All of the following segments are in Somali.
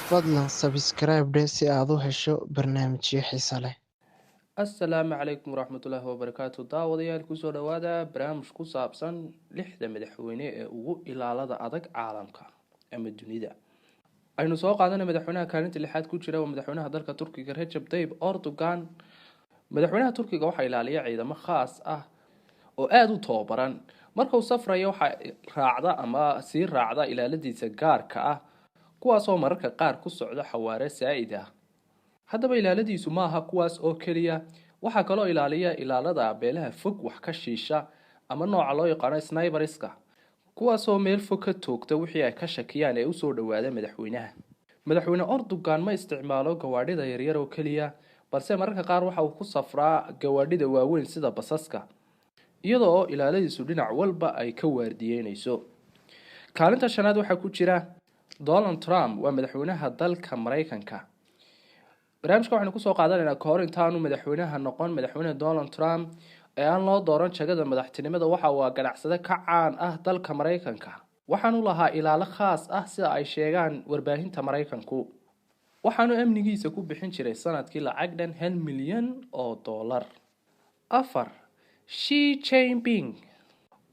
Fadlan subscribe si aad u hesho barnaamijyo xiiso leh. Assalaamu calaykum waraxmatullaahi wabarakaatu. Daawadayaal kusoo dhawaada barnaamij ku saabsan lixda madaxweyne ee ugu ilaalada adag caalamka ama dunida. Aynu soo qaadanay madaxweynaha kaalinta lixaad ku jira waa madaxweynaha dalka Turkiga Recep Tayyip Erdogan. Madaxweynaha Turkiga waxaa ilaaliya ciidamo khaas ah oo aad u tababaran. Marka uu safrayo waxaa raacda ilaaladiisa gaarka ah kuwaas oo mararka qaar ku socda xawaare saa'id ah. Haddaba ilaaladiisu maaha kuwaas oo keliya, waxaa kaloo ilaaliya ilaalada beelaha fog wax ka shiisha ama nooca loo yaqaano sniperska, kuwaas oo meel fog ka toogta wixii ay ka shakiyaan ee usoo dhawaada madaxweynaha. Madaxweyne Erdogan ma isticmaalo gawaadhida yaryar oo keliya, balse mararka qaar waxa uu ku safraa gawaadhida waaweyn sida basaska, iyadoo oo ilaaladiisu dhinac walba ay ka waardiyeynayso. Kaalinta shanaad waxaa ku jira Donald Trump, waa madaxweynaha dalka Mareykanka. barnaamijka waxaynu kusoo qaadanaynaa kahor intaanu madaxweynaha noqon madaxweyne Donald Trump ee aan loo dooran jagada madaxtinimada waxa uu ganacsade ka caan ah dalka Mareykanka, waxaanu lahaa ilaalo khaas ah sida ay sheegaan warbaahinta Mareykanku. waxaanu amnigiisa ku bixin jiray sanadkii lacag dhan 1 milyan oo dollar. 4. Xi Jinping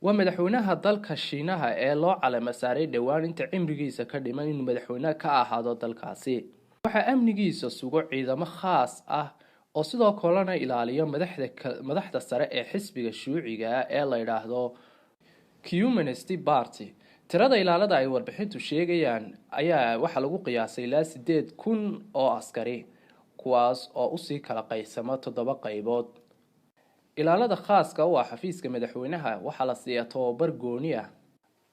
waa madaxweynaha dalka Shiinaha ee loo calama saaray dhowaan inta cimrigiisa ka dhiman inuu madaxweyne ka ahaado dalkaasi. waxaa amnigiisa sugo ciidamo khaas ah oo sidoo kalena ilaaliya madaxda sare ee xisbiga shuuciga ah ee la yiraahdo Communist Party. tirada ilaalada ay warbixintu sheegayaan ayaa waxa lagu qiyaasay ilaa 8,000 oo askari, kuwaas oo usii kala qaybsama 7 qaybood. ilaalada khaaska u ah xafiiska madaxweynaha waxaa la siiyaa tababar gooni ah.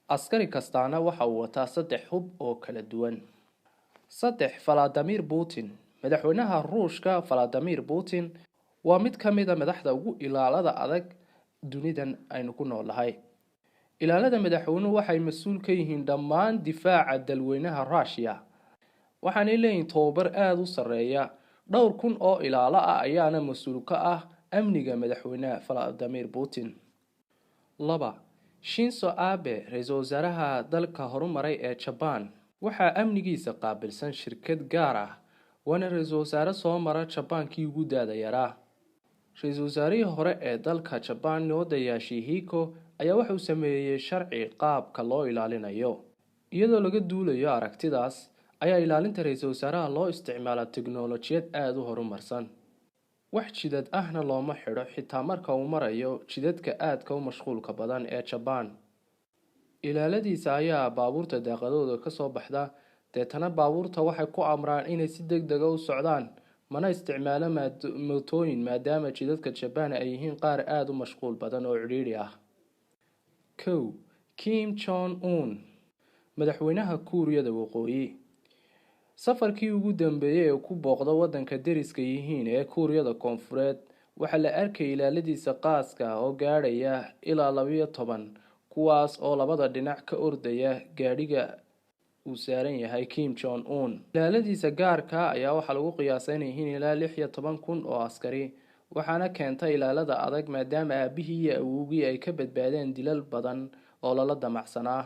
askari kastaana waxa uu wataa 3 hub oo kala duwan. 3. Vladimir Putin. madaxweynaha Ruushka Vladimir Putin waa mid ka mid ah madaxda ugu ilaalada adag dunidan aynu ku noolahay. ilaalada madaxweynuhu waxay mas'uul ka yihiin dhammaan difaaca dalweynaha Russia, waxaanay leeyihiin tababar aad u sareeya. dhowr kun oo ilaalo ah ayaana mas'uul ka ah amniga madaxweynaha Vladimir Putin. 2. Shinzo Abe, ra'iisul wasaaraha dalka horumaray ee Japan, waxaa amnigiisa qaabilsan shirkad gaar ah, waana ra'iisul wasaare soo mara Japan-kii ugu daada yaraa. ra'iisul wasaarihii hore ee dalka Japan Noda Yoshihiko ayaa waxa uu sameeyay sharci qaabka loo ilaalinayo. iyadoo laga duulayo aragtidaas ayaa ilaalinta ra'iisul wasaaraha loo isticmaalaa tiknoolajiyad aad u horumarsan. wax jidad ahna looma xidho xitaa marka uu marayo jidadka aadka u mashquulka badan ee Japan. ilaaladiisa ayaa baabuurta daaqadooda ka soo baxda, deetana baabuurta waxay ku amraan inay si degdeg ah u socdaan, mana isticmaalo mootooyin maadaama jidadka Japan ay yihiin qaar aad u mashquul badan oo cidhiidhi ah. 1. Kim Jong-un, madaxweynaha Kuuriyada Waqooyi. safarkii ugu dambeeyay ee ku booqda wadanka deriska yihiin ee Kuuriyada Koonfureed waxaa la arkay ilaaladiisa qaaska oo gaadhaya ilaa 12, kuwaas oo labada dhinac ka ordaya gaadhiga uu saaran yahay Kim Jong-un. ilaaladiisa gaarka ayaa waxaa lagu qiyaasay inay yihiin ilaa 16,000 oo askari, waxaana keentay ilaalada adag maadaama aabihii iyo awowgii ay ka badbaadeen dilal badan oo lala damacsanaa.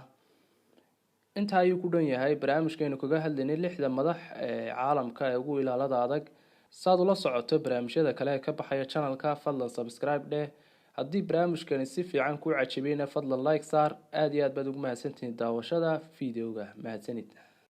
intaa ayuu ku dhan yahay barnaamijkeenu kaga hadlaynay lixda madax ee caalamka ee ugu ilaalada adag. saad ula socoto barnaamijyada kale ee ka baxaya channelka, fadlan subscribe dheh. haddii barnaamijkani si fiican kuu cajabiyeyna fadlan like saar. aad iyo aad baad ugu mahadsantihiin daawashada fiidiyowga. mahadsanid.